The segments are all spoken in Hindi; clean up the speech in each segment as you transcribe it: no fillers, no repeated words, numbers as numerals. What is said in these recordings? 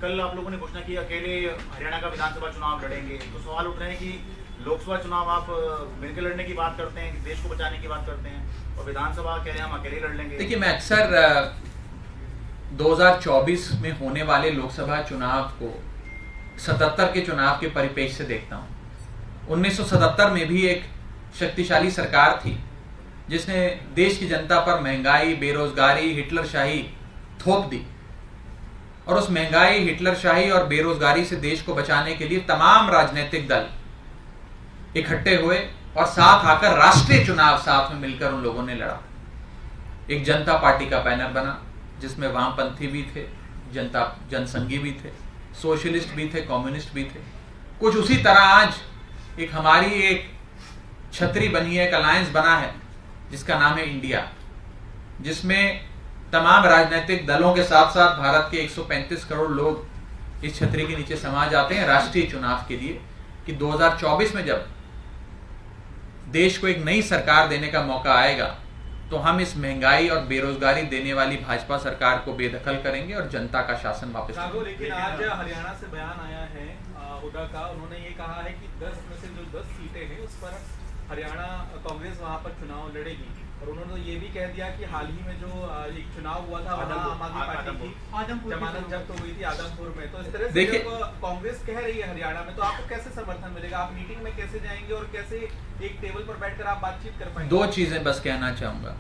कल आप लोगों ने घोषणा की अकेले हरियाणा का विधानसभा चुनाव लड़ेंगे, तो सवाल उठ रहे हैं कि लोकसभा चुनाव आप मिलकर लड़ने की बात करते हैं, देश को बचाने की बात करते हैं, और विधानसभा कह रहे हैं हम अकेले लड़ लेंगे। देखिए, मैं अक्सर 2024 में होने वाले लोकसभा चुनाव को 77 के चुनाव के परिप्रेक्ष्य से देखता हूं। 1977 में भी एक शक्तिशाली सरकार थी जिसने देश की जनता पर महंगाई, बेरोजगारी, हिटलरशाही थोप दी, और उस महंगाई, हिटलरशाही और बेरोजगारी से देश को बचाने के लिए तमाम राजनीतिक दल इकट्ठे हुए और साथ आकर राष्ट्रीय चुनाव साथ में मिलकर उन लोगों ने लड़ा। एक जनता पार्टी का बैनर बना जिसमें वामपंथी भी थे, जनसंघी भी थे, सोशलिस्ट भी थे, कम्युनिस्ट भी थे। कुछ उसी तरह आज हमारी एक छतरी बनी है, एक अलायंस बना है जिसका नाम है इंडिया, जिसमें तमाम राजनीतिक दलों के साथ साथ भारत के 135 करोड़ लोग इस छतरी के नीचे समा जाते हैं राष्ट्रीय चुनाव के लिए कि 2024 में जब देश को एक नई सरकार देने का मौका आएगा तो हम इस महंगाई और बेरोजगारी देने वाली भाजपा सरकार को बेदखल करेंगे और जनता का शासन वापस करेंगे। लेकिन आज हरियाणा से बयान आया है हुड्डा का, उन्होंने ये कहा है कि 10 में से जो 10 सीटें हैं उस पर हरियाणा कांग्रेस वहां पर चुनाव लड़ेगी, और उन्होंने ये भी कह दिया कि हाल ही में जो एक चुनाव हुआ था वहाँ आम आदमी पार्टी की जमानत जब्त हो गई थी आदमपुर में, तो इस तरह से जब कांग्रेस कह रही है हरियाणा में, तो आपको कैसे समर्थन मिलेगा? आप मीटिंग में कैसे जाएंगे और कैसे एक टेबल पर बैठकर आप बातचीत कर पाएंगे? दो चीजें बस कहना चाहूंगा।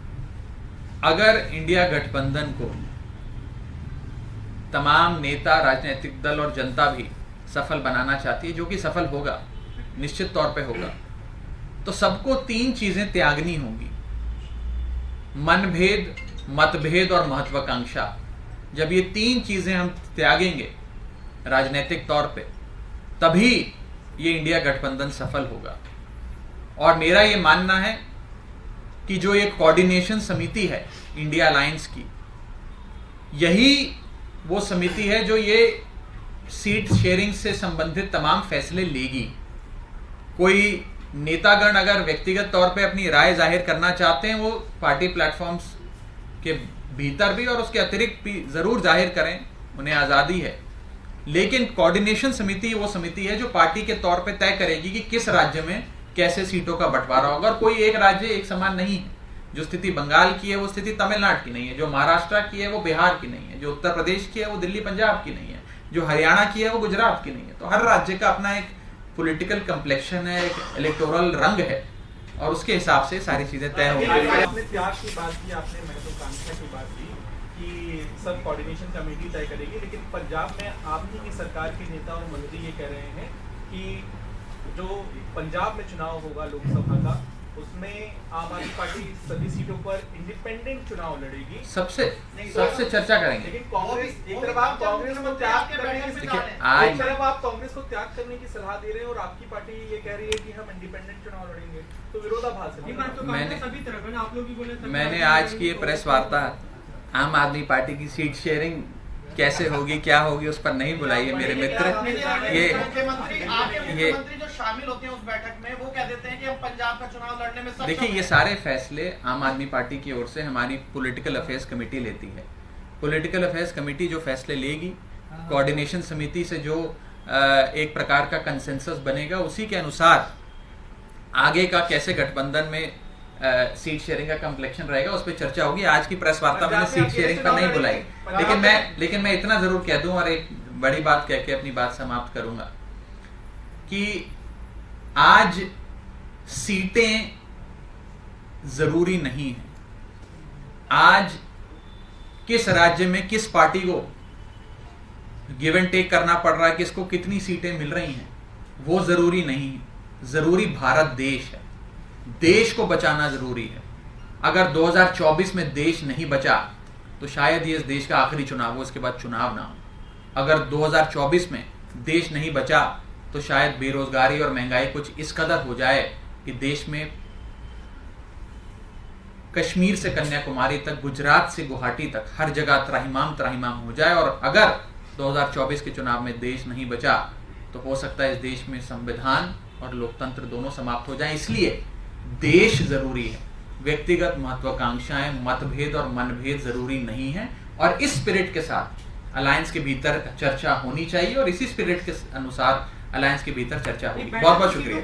अगर इंडिया गठबंधन को तमाम नेता, राजनीतिक दल और जनता भी सफल बनाना चाहती है, जो कि सफल होगा, निश्चित तौर पे होगा, तो सबको 3 चीजें त्यागनी होंगी: मनभेद, मतभेद और महत्वाकांक्षा। जब ये 3 चीजें हम त्यागेंगे राजनीतिक तौर पे, तभी ये इंडिया गठबंधन सफल होगा। और मेरा ये मानना है कि जो एक कोऑर्डिनेशन समिति है इंडिया अलायंस की, यही वो समिति है जो ये सीट शेयरिंग से संबंधित तमाम फैसले लेगी। कोई नेतागण अगर व्यक्तिगत तौर पे अपनी राय जाहिर करना चाहते हैं, वो पार्टी प्लेटफॉर्म्स के भीतर भी और उसके अतिरिक्त भी जरूर जाहिर करें, उन्हें आजादी है। लेकिन कोऑर्डिनेशन समिति वो समिति है जो पार्टी के तौर पे तय करेगी कि किस राज्य में कैसे सीटों का बंटवारा होगा। और कोई एक राज्य एक समान नहीं है। जो स्थिति बंगाल की है वो स्थिति तमिलनाडु की नहीं है, जो महाराष्ट्र की है वो बिहार की नहीं है, जो उत्तर प्रदेश की है वो दिल्ली पंजाब की नहीं है, जो हरियाणा की है वो गुजरात की नहीं है। तो हर राज्य का अपना एक पॉलिटिकल कम्प्लेक्शन है, एक इलेक्टोरल रंग है, और उसके हिसाब से सारी चीजें तय होंगी। आपने त्याग की बात की, आपने महत्वाकांक्षा की बात की कि सब कोऑर्डिनेशन कमेटी तय करेगी, लेकिन पंजाब में आपकी की सरकार के नेता और मंत्री ये कह रहे हैं कि जो पंजाब में चुनाव होगा लोकसभा का, उसमें आम आदमी पार्टी सभी सीटों पर इंडिपेंडेंट चुनाव लड़ेगी। सबसे चर्चा करेंगे। लेकिन कांग्रेस एक तरफ आप कांग्रेस को त्याग करने की सलाह दे रहे हैं और आपकी पार्टी ये कह रही है कि हम इंडिपेंडेंट चुनाव लड़ेंगे, तो विरोधाभास है। मैंने आज की ये प्रेस वार्ता आम आदमी पार्टी की सीट शेयरिंग कैसे होगी, क्या होगी, उस पर नहीं बुलाई है मेरे मित्र। ये जो शामिल होते हैं उस बैठक में, वो कह देते हैं कि हम पंजाब का चुनाव लड़ने में सक्षम। देखिए, ये सारे फैसले आम आदमी पार्टी की ओर से हमारी पॉलिटिकल अफेयर्स कमेटी लेती है। पॉलिटिकल अफेयर्स कमेटी जो फैसले लेगी, कोऑर्डिनेशन समिति से जो एक प्रकार का कंसेंसस बनेगा, उसी के अनुसार आगे का कैसे गठबंधन में सीट शेयरिंग का कम्प्लेक्शन रहेगा, उस पर चर्चा होगी। आज की प्रेस वार्ता मैंने सीट शेयरिंग पर नहीं बुलाई, लेकिन मैं इतना जरूर कह दूं और एक बड़ी बात कह के अपनी बात समाप्त करूंगा कि आज सीटें जरूरी नहीं है। आज किस राज्य में किस पार्टी को गिव एंड टेक करना पड़ रहा है, किसको कितनी सीटें मिल रही हैं, वो जरूरी नहीं है। जरूरी भारत देश है, देश को बचाना जरूरी है। अगर 2024 में देश नहीं बचा तो शायद ये इस देश का आखिरी चुनाव हो, इसके बाद चुनाव ना हो। अगर 2024 में देश नहीं बचा तो शायद बेरोजगारी और महंगाई कुछ इस कदर हो जाए कि देश में कश्मीर से कन्याकुमारी तक, गुजरात से गुवाहाटी तक हर जगह त्राहिमाम हो जाए। और अगर 2024 के चुनाव में देश नहीं बचा तो हो सकता है इस देश में संविधान और लोकतंत्र दोनों समाप्त हो जाएं। इसलिए देश जरूरी है, व्यक्तिगत महत्वाकांक्षाएं, मतभेद और मनभेद जरूरी नहीं है। और इस स्पिरिट के साथ अलायंस के भीतर चर्चा होनी चाहिए और इसी स्पिरिट के अनुसार अलायंस के भीतर चर्चा होगी। बहुत बहुत शुक्रिया।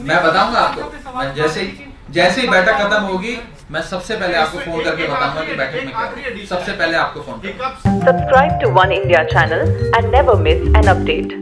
मैं बताऊंगा आपको, मैं जैसे ही बैठक खत्म होगी मैं सबसे पहले आपको फोन करके बताऊंगा कि बैठक में क्या, सबसे पहले आपको फोन करूंगा। Subscribe to One India channel and never miss an update.